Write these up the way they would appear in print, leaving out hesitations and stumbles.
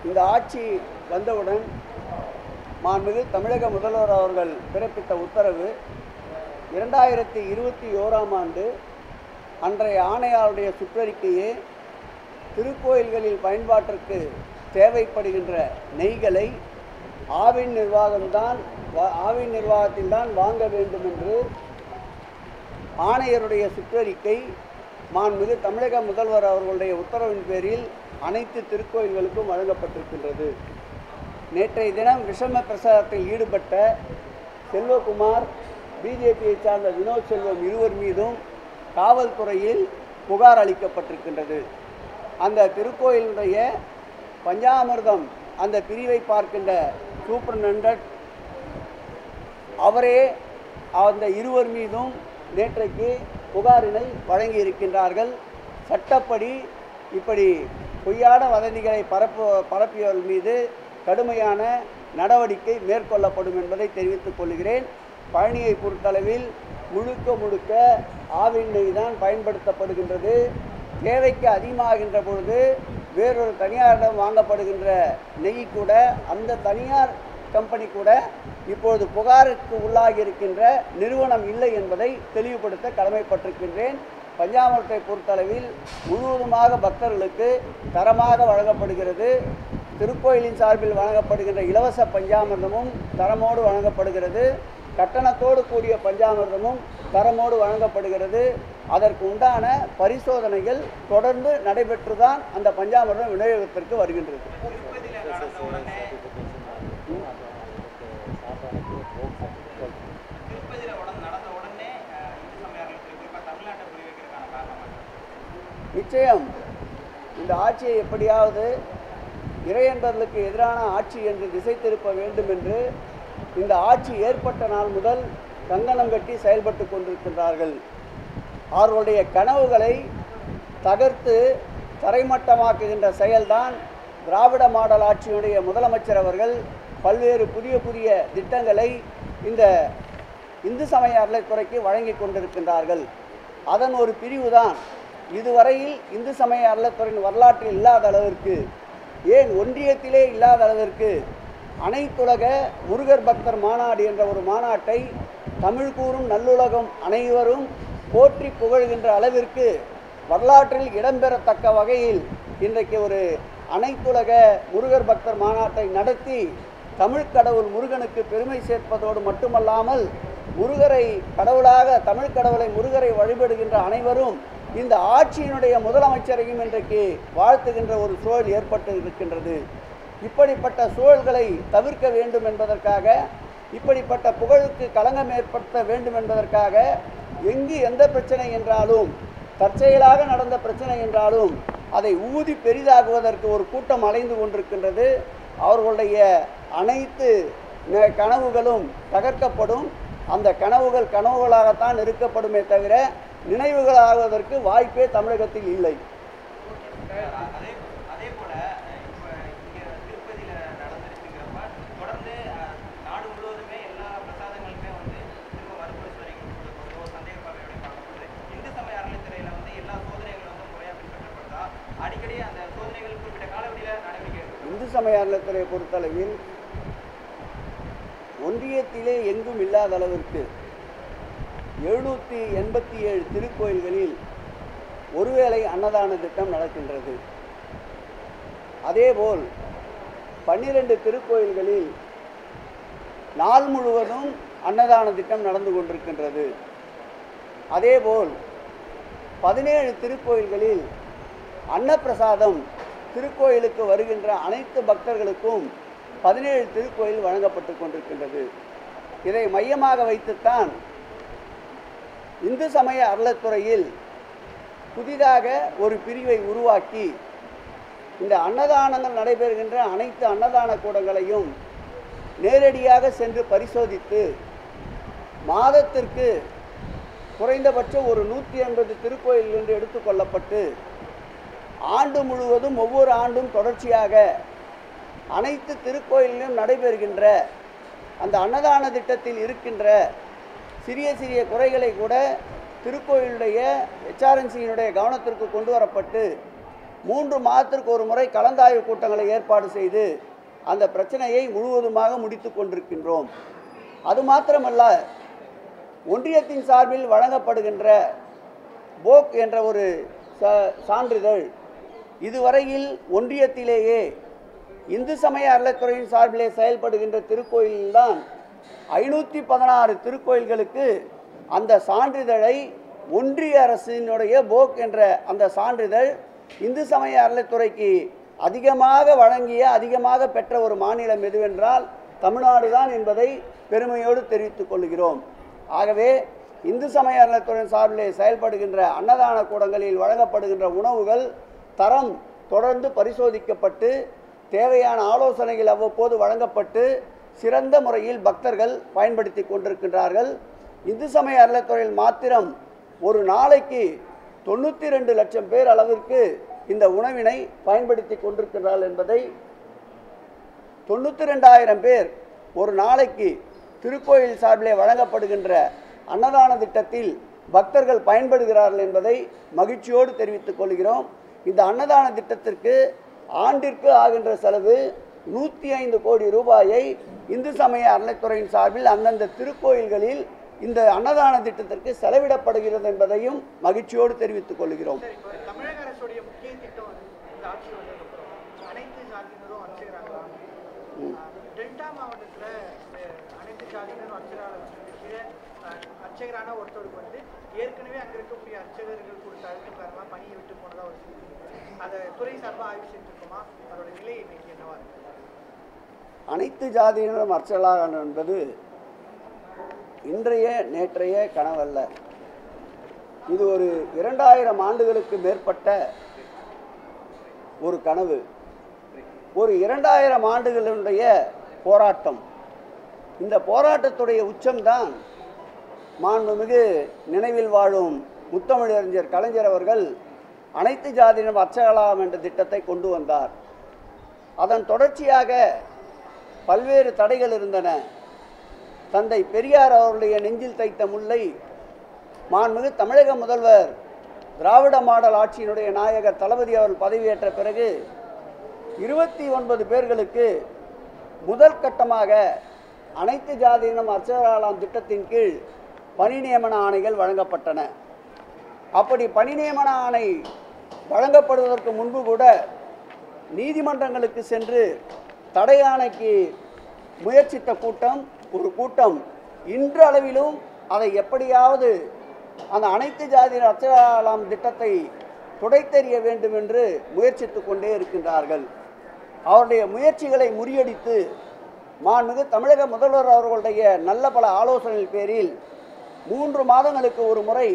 இந்த ஆட்சி வந்தவுடன் மாண்புமிகு தமிழக முதல்வர் அவர்கள் பிறப்பித்த உத்தரவு 2021ஆம் ஆண்டு அன்றைய ஆணையாளருடைய சுற்றறிக்கையே திருக்கோயில்களில் பயன்பாட்டிற்கு தேவைப்படுகின்ற நெய்களை ஆவின் நிர்வாகத்தில்தான் வாங்க வேண்டும் என்று ஆணையருடைய சுற்றறிக்கை மாண்புமிகு தமிழக முதல்வர் அவர்களுடைய உத்தரவின் பேரில் அனைத்து திருக்கோயில்களுக்கும் வழங்கப்பட்டிருக்கின்றது. நேற்றைய தினம் விஷம பிரசாரத்தில் ஈடுபட்ட செல்வகுமார், பிஜேபியை சார்ந்த வினோத் செல்வம் இருவர் மீதும் காவல்துறையில் புகார் அளிக்கப்பட்டிருக்கின்றது. அந்த திருக்கோயிலுடைய பஞ்சாமிர்தம் அந்த பிரிவை பார்க்கின்ற சூப்பரண்டன்ட் அவரே அந்த இருவர் மீதும் நேற்றைக்கு புகாரினை வழங்கியிருக்கின்றார்கள். சட்டப்படி இப்படி பொய்யான வதந்திகளை பரப்பியவர்கள் மீது கடுமையான நடவடிக்கை மேற்கொள்ளப்படும் என்பதை தெரிவித்துக் கொள்கிறேன். பழனியை பொறுத்தளவில் முழுக்க ஆவின் நெய் தான் பயன்படுத்தப்படுகின்றது. தேவைக்கு அதிகமாகின்ற பொழுது வேறொரு தனியாரிடம் வாங்கப்படுகின்ற நெய் கூட அந்த தனியார் கம்பெனி கூட இப்பொழுது புகாருக்கு உள்ளாகி இருக்கின்ற நிறுவனம் இல்லை என்பதை தெளிவுபடுத்த கடமைப்பட்டிருக்கின்றேன். பஞ்சாமிர்தத்தை பொறுத்தளவில் முழுவதுமாக பக்தர்களுக்கு தரமாக வழங்கப்படுகிறது. திருக்கோயிலின் சார்பில் வழங்கப்படுகின்ற இலவச பஞ்சாமிர்தமும் தரமோடு வழங்கப்படுகிறது. கட்டணத்தோடு கூடிய பஞ்சாமிர்தமும் தரமோடு வழங்கப்படுகிறது. அதற்கு உண்டான பரிசோதனைகள் தொடர்ந்து நடைபெற்றுதான் அந்த பஞ்சாமிர்தம் விநியோகத்திற்கு வருகின்றது. நிச்சயம் இந்த ஆட்சியை எப்படியாவது இறையன்பர்களுக்கு எதிரான ஆட்சி என்று திசை திருப்ப வேண்டும் என்று இந்த ஆட்சி ஏற்பட்ட நாள் முதல் கங்கணம் கட்டி செயல்பட்டு கொண்டிருக்கின்றார்கள். அவர்களுடைய கனவுகளை தகர்த்து தரைமட்டமாக்குகின்ற செயல்தான் திராவிட மாடல் ஆட்சியுடைய முதலமைச்சர் அவர்கள் பல்வேறு புதிய திட்டங்களை இந்த இந்து சமய அறநிலைத்துறைக்கு வழங்கி கொண்டிருக்கின்றார்கள். அதன் ஒரு பிரிவுதான் இதுவரையில் இந்து சமய அறநிலைத்துறையின் வரலாற்றில் இல்லாத அளவிற்கு, ஏன் ஒன்றியத்திலே இல்லாத அளவிற்கு அனைத்துலக முருகர் பக்தர் மாநாடு என்ற ஒரு மாநாட்டை தமிழ் கூறும் நல்லுலகம் அனைவரும் போற்றி புகழ்கின்ற அளவிற்கு வரலாற்றில் இடம்பெறத்தக்க வகையில் இன்றைக்கு ஒரு அனைத்துலக முருகர் பக்தர் மாநாட்டை நடத்தி தமிழ் கடவுள் முருகனுக்கு பெருமை சேர்ப்பதோடு மட்டுமல்லாமல் முருகரை கடவுளாக, தமிழ் கடவுளை முருகரை வழிபடுகின்ற அனைவரும் இந்த ஆட்சியினுடைய முதலமைச்சரையும் இன்றைக்கு வாழ்த்துகின்ற ஒரு சூழல் ஏற்பட்டு இருக்கின்றது. இப்படிப்பட்ட சூழல்களை தவிர்க்க வேண்டும் என்பதற்காக, இப்படிப்பட்ட புகழுக்கு களங்கம் ஏற்படுத்த வேண்டும் என்பதற்காக எங்கு எந்த பிரச்சனை என்றாலும், தற்செயலாக நடந்த பிரச்சனை என்றாலும் அதை ஊதி பெரிதாகுவதற்கு ஒரு கூட்டம் அலைந்து கொண்டிருக்கின்றது. அவர்களுடைய அனைத்து கனவுகளும் தகர்க்கப்படும். அந்த கனவுகள் கனவுகளாகத்தான் இருக்கப்படுமே தவிர நினைவுகளாகுவதற்கு வாய்ப்பே தமிழகத்தில் இல்லை. இந்து சமய அறநிலையத்துறையை பொறுத்தளவில் ஒன்றியத்திலே எங்கும் இல்லாத அளவிற்கு 787 திருக்கோயில்களில் ஒருவேளை அன்னதான திட்டம் நடக்கின்றது. அதேபோல் 12 திருக்கோயில்களில் நாள் முழுவதும் அன்னதான திட்டம் நடந்து கொண்டிருக்கின்றது. அதேபோல் 17 திருக்கோயில்களில் அன்னப்பிரசாதம் திருக்கோயிலுக்கு வருகின்ற அனைத்து பக்தர்களுக்கும் 17 திருக்கோயில் வழங்கப்பட்டு கொண்டிருக்கின்றது. இதை மையமாக வைத்துத்தான் இந்து சமய அறநிலையத்துறையில் புதிதாக ஒரு பிரிவை உருவாக்கி இந்த அன்னதானங்கள் நடைபெறுகின்ற அனைத்து அன்னதான கூடங்களையும் நேரடியாக சென்று பரிசோதித்து மாதத்திற்கு குறைந்தபட்சம் ஒரு 180 திருக்கோயில் என்று எடுத்துக்கொள்ளப்பட்டு ஆண்டு முழுவதும் ஒவ்வொரு ஆண்டும் தொடர்ச்சியாக அனைத்து திருக்கோயிலிலும் நடைபெறுகின்ற அந்த அன்னதான திட்டத்தில் இருக்கின்ற சிறிய குறைகளை கூட திருக்கோயிலுடைய HRNCயினுடைய கவனத்திற்கு கொண்டு வரப்பட்டு 3 மாதத்திற்கு ஒரு முறை கலந்தாய்வு கூட்டங்களை ஏற்பாடு செய்து அந்த பிரச்சனையை முழுவதுமாக முடித்து கொண்டிருக்கின்றோம். அது மாத்திரமல்ல, ஒன்றியத்தின் சார்பில் வழங்கப்படுகின்ற போக் என்ற ஒரு சான்றிதழ் இதுவரையில் ஒன்றியத்திலேயே இந்து சமய அறநிலையத்துறையின் சார்பிலே செயல்படுகின்ற திருக்கோயில்தான் 516 திருக்கோயில்களுக்கு அந்த சான்றிதழை ஒன்றிய அரசினுடைய போக் என்ற அந்த சான்றிதழ் இந்து சமய அறநிலையத்துறைக்கு அதிகமாக பெற்ற ஒரு மாநிலம் எதுவென்றால் தமிழ்நாடு தான் என்பதை பெருமையோடு தெரிவித்துக் கொள்கிறோம். ஆகவே இந்து சமய அறநிலையத்துறையின் சார்பிலே செயல்படுகின்ற அன்னதான கூடங்களில் வழங்கப்படுகின்ற உணவுகள் தரம் தொடர்ந்து பரிசோதிக்கப்பட்டு தேவையான ஆலோசனைகள் அவ்வப்போது வழங்கப்பட்டு சிறந்த முறையில் பக்தர்கள் பயன்படுத்தி கொண்டிருக்கின்றார்கள். இந்து சமய அறநிலையத்துறையில் மாத்திரம் ஒரு நாளைக்கு 92 லட்சம் பேர் அளவிற்கு இந்த உணவினை பயன்படுத்தி கொண்டிருக்கிறார்கள் என்பதை 92,000 பேர் ஒரு நாளைக்கு திருக்கோயில் சார்பிலே வழங்கப்படுகின்ற அன்னதான திட்டத்தில் பக்தர்கள் பயன்படுகிறார்கள் என்பதை மகிழ்ச்சியோடு தெரிவித்துக் கொள்கிறோம். இந்த அன்னதான திட்டத்திற்கு ஆண்டிற்கு ஆகின்ற செலவு 105 கோடி ரூபாயை இந்து சமய அறநிலையத்துறையின் சார்பில் அந்தந்த திருக்கோயில்களில் இந்த அன்னதான திட்டத்திற்கு செலவிடப்படுகிறது என்பதையும் மகிழ்ச்சியோடு தெரிவித்துக் கொள்கிறோம். தமிழக அரசுடைய முக்கிய திட்டம் இந்த ஆட்சி வந்ததுக்கப்புறம் அனைத்து ஜாதியினரும் அர்ச்சகராகலாம். டெல்டா மாவட்டத்தில் அனைத்து ஜாதியினரும் அர்ச்சகரான ஒருத்தருக்கு வந்து ஏற்கனவே அங்கே இருக்கக்கூடிய அர்ச்சகர்கள் கொடுத்த அழுத்தம் காரணமாக பணியை விட்டு போனதாக ஒரு செய்தி. அதை துறை சார்பாக ஆய்வு செஞ்சிருக்கோமா? அதோட நிலை இன்னைக்கு என்னவா இருக்கு? அனைத்து ஜாதியினரும் அர்ச்சகராக என்பது இன்றைய நேற்றைய கனவல்ல. இது ஒரு 2000 ஆண்டுகளுக்கு மேற்பட்ட ஒரு கனவு. ஒரு 2000 ஆண்டுகளுடைய போராட்டம். இந்த போராட்டத்துடைய உச்சம்தான் மாண்புமிகு நினைவில் வாழும் முத்தமிழறிஞர் கலைஞர் அவர்கள் அனைத்து ஜாதியினரும் அர்ச்சகராகலாம் என்ற திட்டத்தை கொண்டு வந்தார். அதன் தொடர்ச்சியாக பல்வேறு தடைகள் இருந்தன. தந்தை பெரியார் அவருடைய நெஞ்சில் தைத்த முல்லை மாண்புமிகு தமிழக முதல்வர் திராவிட மாடல் ஆட்சியினுடைய நாயகர் தளபதி அவர்கள் பதவியேற்ற பிறகு 29 பேர்களுக்கு முதல் கட்டமாக அனைத்து ஜாதியினரும் அர்ச்சகராகலாம் திட்டத்தின் கீழ் பணி நியமன ஆணைகள் வழங்கப்பட்டன. அப்படி பணி நியமன ஆணை வழங்கப்படுவதற்கு முன்பு கூட நீதிமன்றங்களுக்கு சென்று தடை ஆணைக்கு முயற்சித்த ஒரு கூட்டம் இன்று அளவிலும் அதை எப்படியாவது அந்த அனைத்து ஜாதியினர் அர்ச்சகராகலாம் திட்டத்தை துடைத்தெறிய வேண்டும் என்று முயற்சித்து கொண்டே இருக்கின்றார்கள். அவருடைய முயற்சிகளை முறியடித்து மாண்புமிகு தமிழக முதல்வர் அவர்களுடைய நல்ல பல ஆலோசனைகள் பேரில் 3 மாதங்களுக்கு ஒரு முறை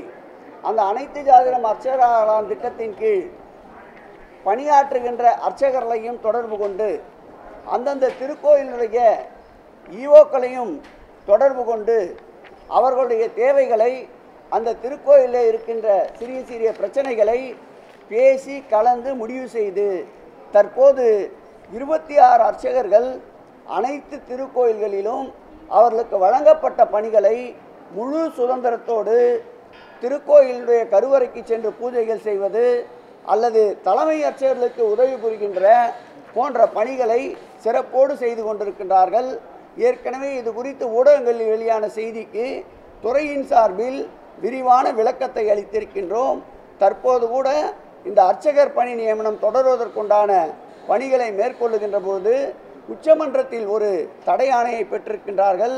அந்த அனைத்து ஜாதியினரும் அர்ச்சகராகலாம் திட்டத்தின் கீழ் பணியாற்றுகின்ற அர்ச்சகர்களையும் தொடர்பு கொண்டு அந்தந்த திருக்கோயிலுடைய ஈவோக்களையும் தொடர்பு கொண்டு அவர்களுடைய தேவைகளை அந்த திருக்கோயிலில் இருக்கின்ற சிறிய சிறிய பிரச்சனைகளை பேசி கலந்து முடிவு செய்து தற்போது 26 அர்ச்சகர்கள் அனைத்து திருக்கோயில்களிலும் அவர்களுக்கு வழங்கப்பட்ட பணிகளை முழு சுதந்திரத்தோடு திருக்கோயிலுடைய கருவறைக்கு சென்று பூஜைகள் செய்வது அல்லது தலைமை அர்ச்சகர்களுக்கு உதவி புரிகின்ற போன்ற பணிகளை சிறப்போடு செய்து கொண்டிருக்கின்றார்கள். ஏற்கனவே இது குறித்து ஊடகங்களில் வெளியான செய்திக்கு துறையின் சார்பில் விரிவான விளக்கத்தை அளித்திருக்கின்றோம். தற்போது கூட இந்த அர்ச்சகர் பணி நியமனம் தொடர்வதற்குண்டான பணிகளை மேற்கொள்ளுகின்ற போது உச்சமன்றத்தில் ஒரு தடை ஆணையை பெற்றிருக்கின்றார்கள்.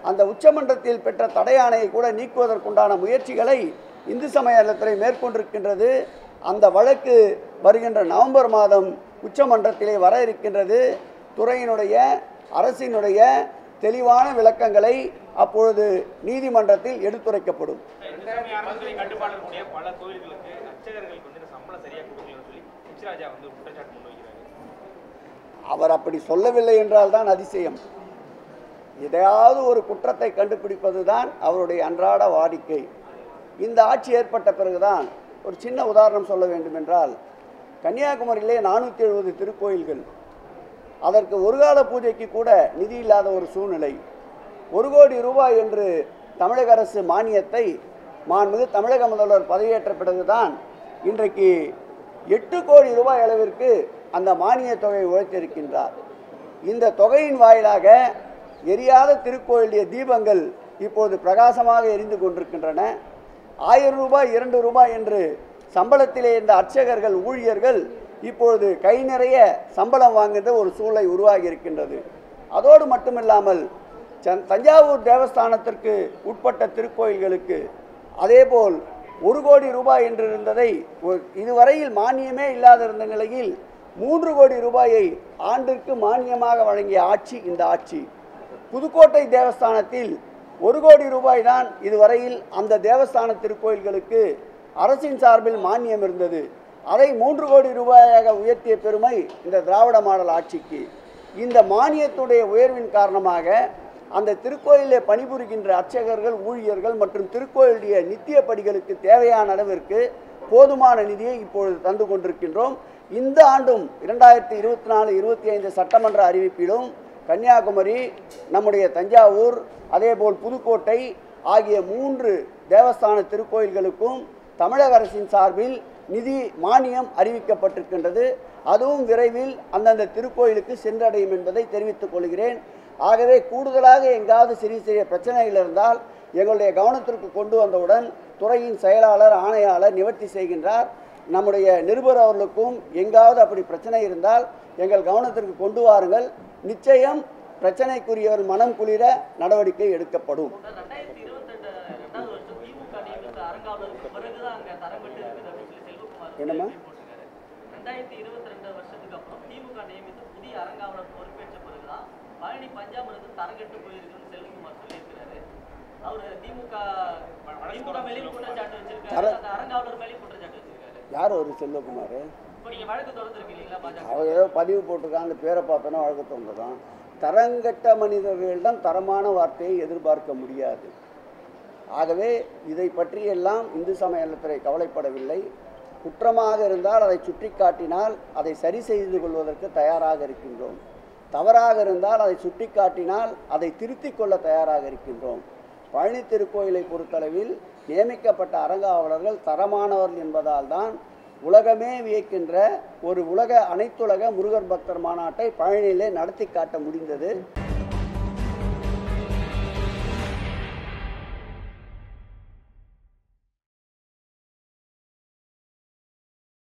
அந்த உச்சமன்றத்தில் பெற்ற தடை ஆணையை கூட நீக்குவதற்குண்டான முயற்சிகளை இந்து சமய அறநிலையத்துறை மேற்கொண்டிருக்கின்றது. அந்த வழக்கு வருகின்ற நவம்பர் மாதம் உச்சமன்றத்திலே வர இருக்கின்றது. துறையினுடைய அரசினுடைய தெளிவான விளக்கங்களை அப்பொழுது நீதிமன்றத்தில் எடுத்துரைக்கப்படும். அவர் அப்படி சொல்லவில்லை என்றால் தான் அதிசயம். எதையாவது ஒரு குற்றத்தை கண்டுபிடிப்பது தான் அவருடைய அன்றாட வாடிக்கை. இந்த ஆட்சி ஏற்பட்ட பிறகுதான் ஒரு சின்ன உதாரணம் சொல்ல வேண்டும் என்றால், கன்னியாகுமரியிலே 470 திருக்கோயில்கள், அதற்கு ஒரு கால பூஜைக்கு கூட நிதி இல்லாத ஒரு சூழ்நிலை. 1 கோடி ரூபாய் என்று தமிழக அரசு மானியத்தை மாண்புமிகு தமிழக முதல்வர் பதவியேற்ற பிறகுதான் இன்றைக்கு 8 கோடி ரூபாய் அளவிற்கு அந்த மானிய தொகையை உயர்த்தியிருக்கின்றார். இந்த தொகையின் வாயிலாக எரியாத திருக்கோயிலுடைய தீபங்கள் இப்போது பிரகாசமாக எரிந்து கொண்டிருக்கின்றன. 1000 ரூபாய் 2 ரூபாய் என்று சம்பளத்திலே இந்த அர்ச்சகர்கள் ஊழியர்கள் இப்பொழுது கை நிறைய சம்பளம் வாங்குகின்ற ஒரு சூழலை உருவாகி இருக்கின்றது. அதோடு மட்டுமில்லாமல் தஞ்சாவூர் தேவஸ்தானத்திற்கு உட்பட்ட திருக்கோயில்களுக்கு அதேபோல் 1 கோடி ரூபாய் என்று இருந்ததை இதுவரையில் மானியமே இல்லாதிருந்த நிலையில் 3 கோடி ரூபாயை ஆண்டிற்கு மானியமாக வழங்கிய ஆட்சி இந்த ஆட்சி. புதுக்கோட்டை தேவஸ்தானத்தில் 1 கோடி ரூபாய் தான் இதுவரையில் அந்த தேவஸ்தான திருக்கோயில்களுக்கு அரசின் சார்பில் மானியம் இருந்தது. அதை 3 கோடி ரூபாயாக உயர்த்திய பெருமை இந்த திராவிட மாடல் ஆட்சிக்கு. இந்த மானியத்துடைய உயர்வின் காரணமாக அந்த திருக்கோயிலில் பணிபுரிகின்ற அர்ச்சகர்கள் ஊழியர்கள் மற்றும் திருக்கோயிலுடைய நித்திய படிகளுக்கு தேவையான அளவிற்கு போதுமான நிதியை இப்பொழுது தந்து கொண்டிருக்கின்றோம். இந்த ஆண்டும் 2024-25 சட்டமன்ற அறிவிப்பிலும் கன்னியாகுமரி, நம்முடைய தஞ்சாவூர், அதேபோல் புதுக்கோட்டை ஆகிய 3 தேவஸ்தான திருக்கோயில்களுக்கும் தமிழக அரசின் சார்பில் நிதி மானியம் அறிவிக்கப்பட்டிருக்கின்றது. அதுவும் விரைவில் அந்தந்த திருக்கோயிலுக்கு சென்றடையும் என்பதை தெரிவித்துக் கொள்கிறேன். ஆகவே கூடுதலாக எங்காவது சிறிய சிறிய பிரச்சனைகள் இருந்தால் எங்களுடைய கவனத்திற்கு கொண்டு வந்தவுடன் துறையின் செயலாளர் ஆணையாளர் நிவர்த்தி செய்கின்றார். நம்முடைய நிருபர் அவர்களுக்கும் எங்காவது அப்படி பிரச்சனை இருந்தால் எங்கள் கவனத்திற்கு கொண்டு வாருங்கள். நிச்சயம் பிரச்சனைக்குரியவர் மனம் குளிர நடவடிக்கை எடுக்கப்படும். என்னம்மா 2022 வருஷத்துக்கு அப்புறம் திமுக நியமித்து புதிய அரங்காவலர் பொறுப்பேற்ற பிறகுதான் பழனி பஞ்சாமிரத்து தரங்கட்டு போயிருக்குன்னு செல்வகுமார் சொல்லியிருக்கிறாரு. அவர் திமுக மேலேயும் குற்றச்சாட்டு வச்சிருக்காரு, அந்த அரங்காவலர் மேலேயும் குற்றச்சாட்டு வச்சிருக்காரு. யார் ஒரு செல்வகுமார்? இப்போ நீங்க வழக்கு தொடர்ந்துருக்கு இல்லைங்களா பாஜக? அவர் ஏதோ பதிவு போட்டிருக்காங்க, அந்த பேரை பார்த்தோன்னா வழக்கு தொடர்ந்துதான். தரங்கட்ட மனிதர்களிடம் தரமான வார்த்தையை எதிர்பார்க்க முடியாது. ஆகவே இதை பற்றியெல்லாம் இந்து சமயத்துறை கவலைப்படவில்லை. குற்றமாக இருந்தால் அதை சுட்டி காட்டினால் அதை சரி செய்து கொள்வதற்கு தயாராக இருக்கின்றோம். தவறாக இருந்தால் அதை சுட்டி காட்டினால் அதை திருத்திக் கொள்ள தயாராக இருக்கின்றோம். பழனி திருக்கோயிலை பொறுத்தளவில் நியமிக்கப்பட்ட அரங்காவலர்கள் தரமானவர்கள் என்பதால் தான் உலகமே வியக்கின்ற ஒரு அனைத்துலக முருகர் பக்தர் மாநாட்டை பழனியிலே நடத்தி காட்ட முடிந்தது.